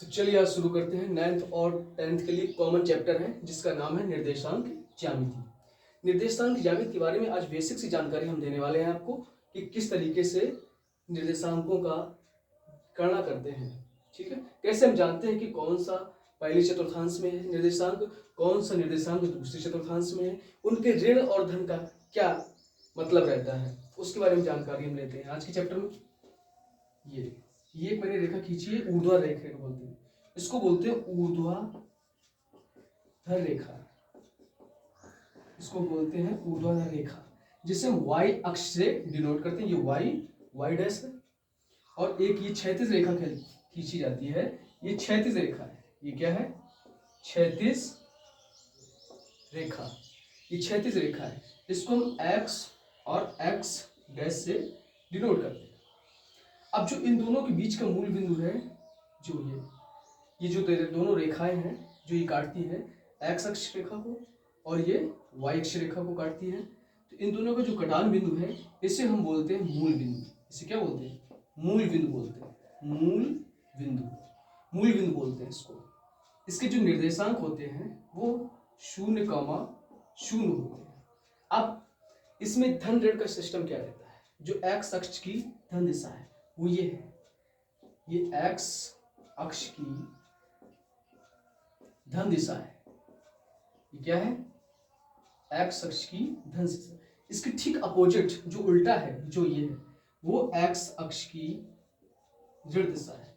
तो चलिए आज शुरू करते हैं। 9th और 10th के लिए कॉमन चैप्टर है जिसका नाम है निर्देशांक ज्यामिति। निर्देशांक ज्यामिति के बारे में आज बेसिक सी जानकारी हम देने वाले हैं आपको कि किस तरीके से निर्देशांकों का गणना करते हैं। ठीक है, कैसे हम जानते हैं कि कौन सा पहले चतुर्थांश में है निर्देशांक, कौन सा निर्देशांक दूसरे चतुर्थांश में है, उनके ऋण और धन का क्या मतलब रहता है, उसके बारे में जानकारी हम लेते हैं आज के चैप्टर में। ये मैंने रेखा खींची है, ऊर्ध्वाधर रेखा को बोलते हैं, इसको बोलते हैं ऊर्ध्वाधर रेखा, इसको बोलते हैं ऊर्ध्वाधर रेखा, जिसे हम y अक्ष से डिनोट करते हैं। ये y डैश है और एक ये क्षैतिज रेखा खींची जाती है, ये क्षैतिज रेखा है। ये क्या है? क्षैतिज रेखा। ये क्षैतिज रेखा है, इसको हम x और x डैश से डिनोट करते हैं। अब जो इन दोनों के बीच का मूल बिंदु है, जो ये जो दोनों रेखाएं हैं जो ये काटती है x अक्ष रेखा को और ये y अक्ष रेखा को काटती है, तो इन दोनों का जो कटान बिंदु है इसे हम बोलते हैं मूल बिंदु। इसे क्या बोलते हैं? मूल बिंदु बोलते हैं। मूल बिंदु बोलते हैं इसको। इसके जो निर्देशांक होते हैं वो 0,0 होते हैं। अब इसमें धन ऋण का सिस्टम क्या रहता है? जो x अक्ष की धन दिशा है वो ये है, ये x अक्ष की धन दिशा है। ये क्या है? x अक्ष की धन दिशा। इसके ठीक अपोजिट जो उल्टा है, जो ये है, वो x अक्ष की ऋण दिशा है।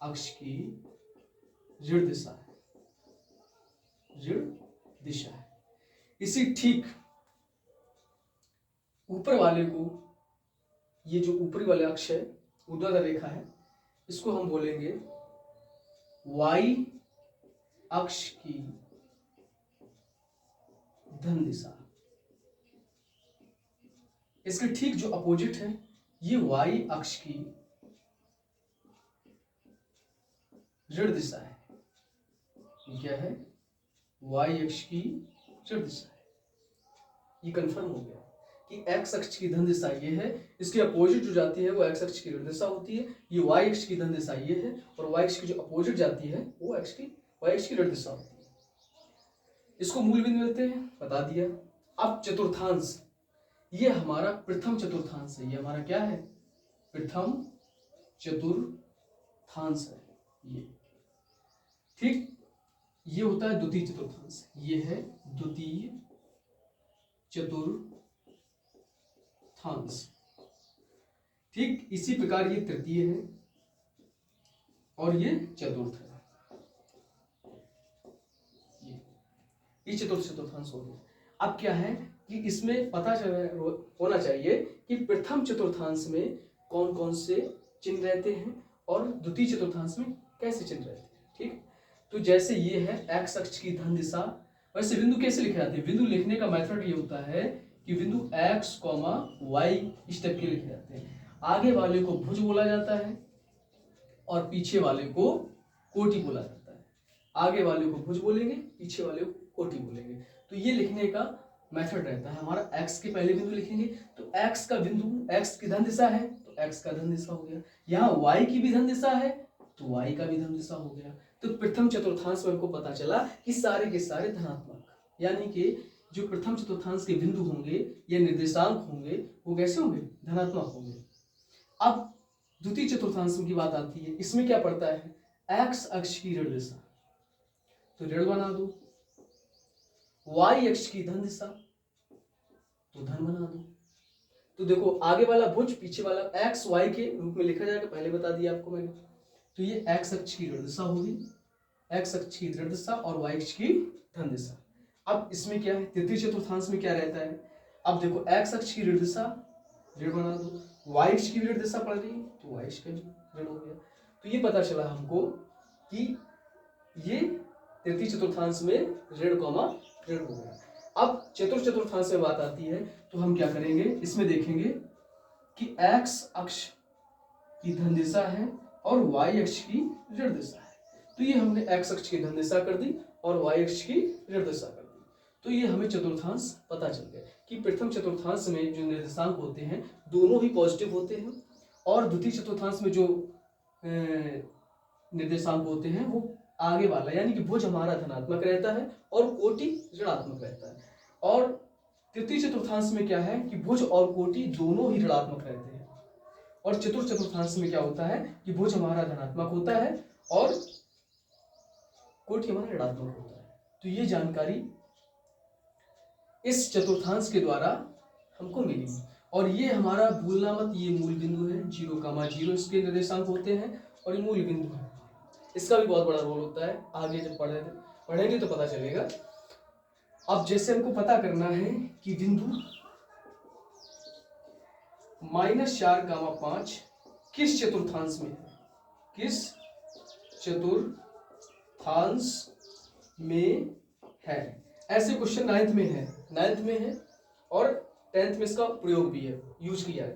अक्ष की ऋण दिशा है, ऋण दिशा है। इसी ठीक ऊपर वाले को, ये जो ऊपरी वाले अक्ष है, ऊर्ध्वाधर रेखा है, इसको हम बोलेंगे y अक्ष की धन दिशा। इसके ठीक जो अपोजिट है, ये y अक्ष की ऋण दिशा है। ये क्या है? y अक्ष की ऋण दिशा है। ये कंफर्म हो गया कि x अक्ष की धन दिशा ये है, इसके अपोजिट जो जाती है वो x अक्ष की ऋण दिशा होती है। ये y अक्ष की धन दिशा ये है और y अक्ष की जो अपोजिट जाती है वो y अक्ष की ऋण दिशा होती है। इसको मूल बिंदु कहते हैं, बता दिया। अब चतुर्थांश, ये हमारा प्रथम चतुर्थांश है। ये हमारा क्या है? प्रथम चतुर्थांश है ये। ठीक, ये होता है द्वितीय चतुर्थांश। ये है द्वितीय चतुर्थांश। ठीक इसी प्रकार ये तृतीय है और ये चतुर्थ है। ये चतुर्थांश हो गया। अब क्या है कि इसमें पता होना चाहिए कि प्रथम चतुर्थांश में कौन कौन से चिन्ह रहते हैं और द्वितीय चतुर्थांश में कैसे चिन्ह रहते हैं। ठीक, तो जैसे ये है x अक्ष की धन दिशा, वैसे बिंदु कैसे लिखे जाते हैं? बिंदु लिखने का मेथड ये होता है कि बिंदु x, y इस टाइप के लिखे जाते हैं। आगे वाले को भुज बोला जाता है और पीछे वाले को कोटि बोला जाता है। आगे वाले को भुज बोलेंगे, पीछे वाले को कोटि बोलेंगे। तो ये लिखने का मेथड रहता है हमारा। x के पहले बिंदु लिखेंगे तो x का बिंदु, x की धन दिशा है तो x का धन दिशा हो गया। यहाँ y की भी धन दिशा है तो y का भी धन दिशा हो गया। तो प्रथम चतुर्थांश में हमको पता चला कि सारे के सारे धनात्मक, यानी कि जो प्रथम चतुर्थांश के बिंदु होंगे या निर्देशांक होंगे वो कैसे होंगे? धनात्मक होंगे। अब द्वितीय चतुर्थांश की बात आती है, इसमें क्या पड़ता है? x अक्ष की ऋण दिशा, तो ऋण बना दो। y अक्ष की धन दिशा तो धन बना दो। तो देखो आगे वाला भुज, पीछे वाला x y के रूप में लिखा जाएगा, पहले बता दिया आपको मैंने। तो ये x अक्ष की ऋण दिशा होगी, x अक्ष की ऋण दिशा और y अक्ष की धन दिशा। अब इसमें क्या है? तृतीय चतुर्थांश में क्या रहता है? अब देखो x अक्ष की ऋण दिशा, ऋण बना दो। y अक्ष की ऋण दिशा पड़ रही है तो y अक्ष का ऋण हो गया। तो ये पता चला हमको कि ये तृतीय चतुर्थांश में ऋण ऋण हो गया। अब चतुर्थांश में बात आती है तो हम क्या करेंगे? इसमें देखेंगे कि x अक्ष की धन दिशा है और y अक्ष की ऋण दिशा है। तो ये हमने x अक्ष की धन दिशा कर दी और y अक्ष की ऋण दिशा कर दी। तो ये हमें चतुर्थांश पता चल गया कि प्रथम चतुर्थांश में जो निर्देशांक होते हैं दोनों ही पॉजिटिव होते हैं और द्वितीय चतुर्थांश में जो निर्देशांक होते हैं वो आगे वाला, यानी कि भुज हमारा धनात्मक रहता है और कोटि ऋणात्मक रहता है। और तृतीय चतुर्थांश में क्या है कि भुज और कोटि दोनों ही ऋणात्मक रहते हैं। और चतुर्थ चतुर्थांश में क्या होता है कि भुज हमारा धनात्मक होता है और कोटि हमारा ऋणात्मक होता है। तो ये जानकारी इस चतुर्थांश के द्वारा हमको मिली। और ये हमारा भूलना मत, ये मूल बिंदु है, 0,0 इसके निर्देशांक होते हैं और ये मूल बिंदु है। इसका भी बहुत बड़ा रोल होता है, आगे जब पढ़ेंगे तो पता चलेगा। अब जैसे हमको पता करना है कि बिंदु -4,5 किस चतुर्थांश में है, किस चतुर्थांश में है। ऐसे क्वेश्चन 9th में है और 10th में इसका प्रयोग भी है, यूज किया है।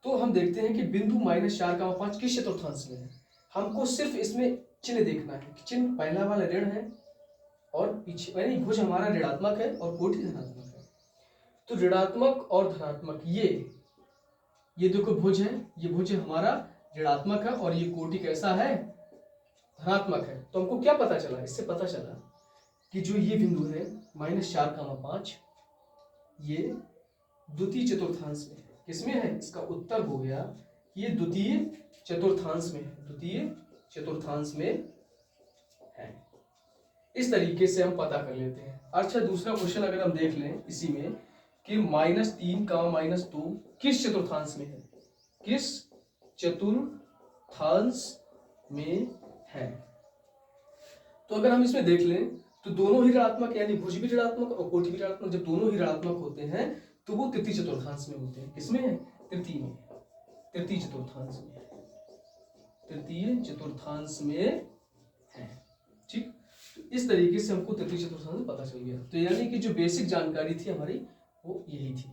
तो हम देखते हैं कि बिंदु -4,5 किस चतुर्थांश में है। हमको सिर्फ इसमें चिन्ह देखना है कि चिन्ह पहला वाला ऋण है और पीछे यानी भुज हमारा ऋणात्मक है और कोटि धनात्मक है। तो ऋणात्मक और धनात्मक ये देखो भुज है, ये भुज हमारा ऋणात्मक है और ये कोटि कैसा है, धनात्मक है। तो हमको क्या पता चला, इससे पता चला कि जो ये बिंदु है -4,5 ये द्वितीय चतुर्थांश में है। किसमें है, इसका उत्तर हो गया ये द्वितीय चतुर्थांश में है, द्वितीय चतुर्थांश में है। इस तरीके से हम पता कर लेते हैं। अच्छा, दूसरा क्वेश्चन अगर हम देख लें इसी में कि -3, -2 किस चतुर्थांश में है, किस चतुर्थांश में है। तो अगर हम इसमें देख लें तो दोनों ही ऋणात्मक, यानी भुज भी ऋणात्मक और कोटि भी ऋणात्मक, जब दोनों ही ऋणात्मक होते हैं तो वो तृतीय चतुर्थांश में होते हैं। किसमें है, तृतीय में, तृतीय चतुर्थांश में, तृतीय चतुर्थांश में है। ठीक, तो इस तरीके से हमको तृतीय चतुर्थांश पता चल गया। तो यानी कि जो बेसिक जानकारी थी हमारी वो यही थी।